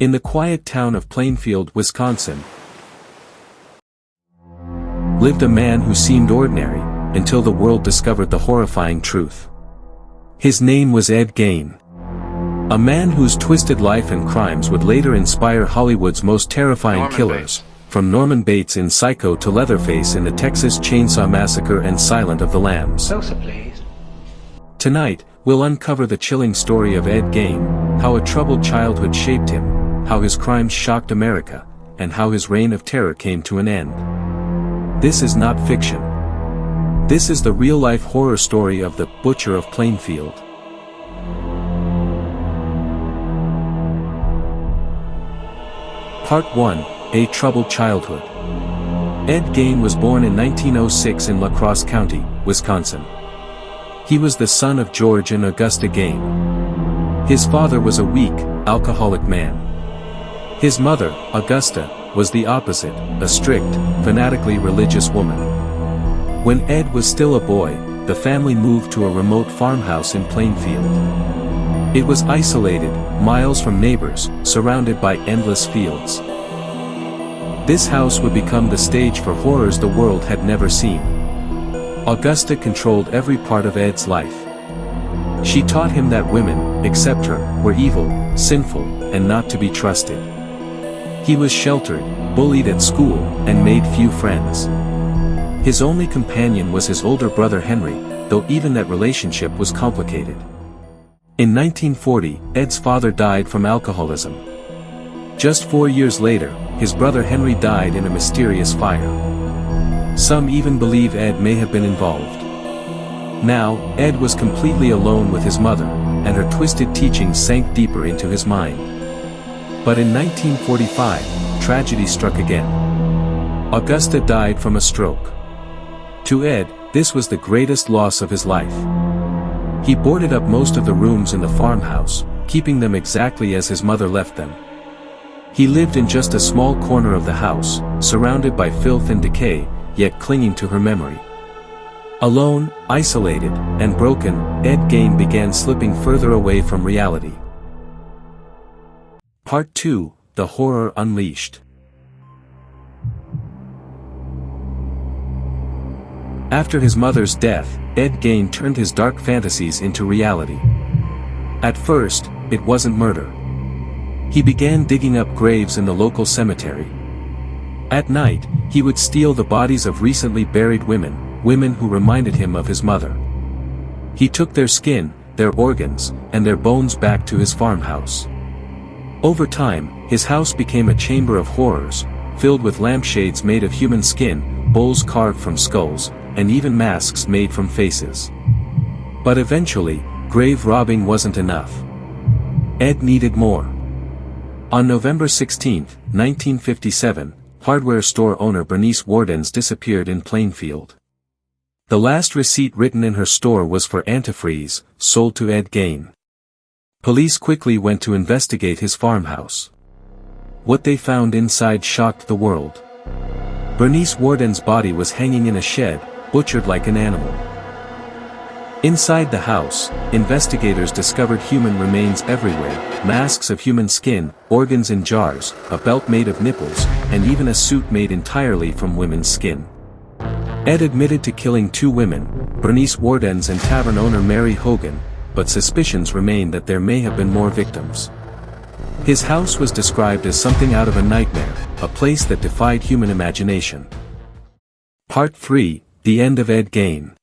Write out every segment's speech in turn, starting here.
In the quiet town of Plainfield, Wisconsin, lived a man who seemed ordinary, until the world discovered the horrifying truth. His name was Ed Gein. A man whose twisted life and crimes would later inspire Hollywood's most terrifying killers, from Norman Bates in Psycho to Leatherface in the Texas Chainsaw Massacre and Silent of the Lambs. Closer, please. Tonight, we'll uncover the chilling story of Ed Gein, how a troubled childhood shaped him, how his crimes shocked America, and how his reign of terror came to an end. This is not fiction. This is the real-life horror story of the Butcher of Plainfield. Part 1, A Troubled Childhood. Ed Gein was born in 1906 in La Crosse County, Wisconsin. He was the son of George and Augusta Gein. His father was a weak, alcoholic man. His mother, Augusta, was the opposite, a strict, fanatically religious woman. When Ed was still a boy, the family moved to a remote farmhouse in Plainfield. It was isolated, miles from neighbors, surrounded by endless fields. This house would become the stage for horrors the world had never seen. Augusta controlled every part of Ed's life. She taught him that women, except her, were evil, sinful, and not to be trusted. He was sheltered, bullied at school, and made few friends. His only companion was his older brother Henry, though even that relationship was complicated. In 1940, Ed's father died from alcoholism. Just 4 years later, his brother Henry died in a mysterious fire. Some even believe Ed may have been involved. Now, Ed was completely alone with his mother, and her twisted teachings sank deeper into his mind. But in 1945, tragedy struck again. Augusta died from a stroke. To Ed, this was the greatest loss of his life. He boarded up most of the rooms in the farmhouse, keeping them exactly as his mother left them. He lived in just a small corner of the house, surrounded by filth and decay, yet clinging to her memory. Alone, isolated, and broken, Ed Gein began slipping further away from reality. Part 2, The Horror Unleashed. After his mother's death, Ed Gein turned his dark fantasies into reality. At first, it wasn't murder. He began digging up graves in the local cemetery. At night, he would steal the bodies of recently buried women who reminded him of his mother. He took their skin, their organs, and their bones back to his farmhouse. Over time, his house became a chamber of horrors, filled with lampshades made of human skin, bowls carved from skulls, and even masks made from faces. But eventually, grave robbing wasn't enough. Ed needed more. On November 16, 1957, hardware store owner Bernice Wardens disappeared in Plainfield. The last receipt written in her store was for antifreeze, sold to Ed Gein. Police quickly went to investigate his farmhouse. What they found inside shocked the world. Bernice Wardens' body was hanging in a shed, butchered like an animal. Inside the house, investigators discovered human remains everywhere, masks of human skin, organs in jars, a belt made of nipples, and even a suit made entirely from women's skin. Ed admitted to killing 2 women, Bernice Wardens and tavern owner Mary Hogan, but suspicions remained that there may have been more victims. His house was described as something out of a nightmare, a place that defied human imagination. Part 3, The End of Ed Gein.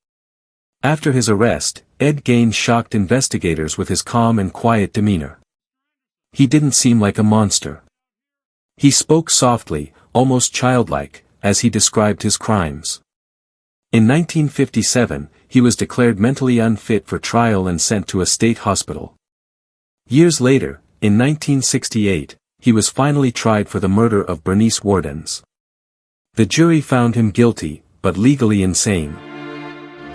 After his arrest, Ed Gein shocked investigators with his calm and quiet demeanor. He didn't seem like a monster. He spoke softly, almost childlike, as he described his crimes. In 1957, he was declared mentally unfit for trial and sent to a state hospital. Years later, in 1968, he was finally tried for the murder of Bernice Wardens. The jury found him guilty, but legally insane.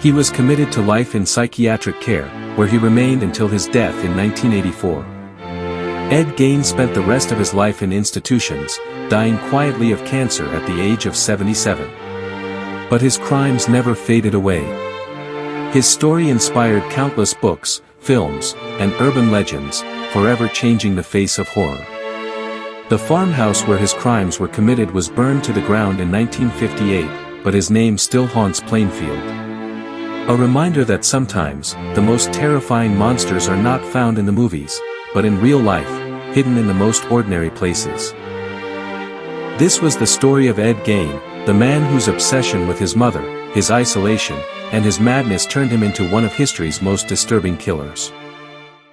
He was committed to life in psychiatric care, where he remained until his death in 1984. Ed Gein spent the rest of his life in institutions, dying quietly of cancer at the age of 77. But his crimes never faded away. His story inspired countless books, films, and urban legends, forever changing the face of horror. The farmhouse where his crimes were committed was burned to the ground in 1958, but his name still haunts Plainfield. A reminder that sometimes, the most terrifying monsters are not found in the movies, but in real life, hidden in the most ordinary places. This was the story of Ed Gein, the man whose obsession with his mother, his isolation, and his madness turned him into one of history's most disturbing killers.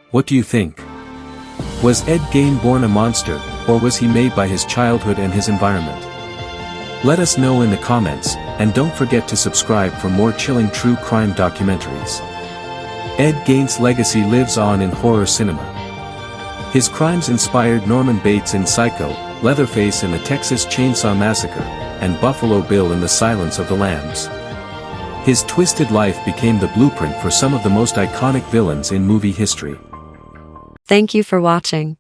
What do you think? Was Ed Gein born a monster, or was he made by his childhood and his environment? Let us know in the comments, and don't forget to subscribe for more chilling true crime documentaries. Ed Gein's legacy lives on in horror cinema. His crimes inspired Norman Bates in Psycho, Leatherface in the Texas Chainsaw Massacre, and Buffalo Bill in The Silence of the Lambs. His twisted life became the blueprint for some of the most iconic villains in movie history. Thank you for watching.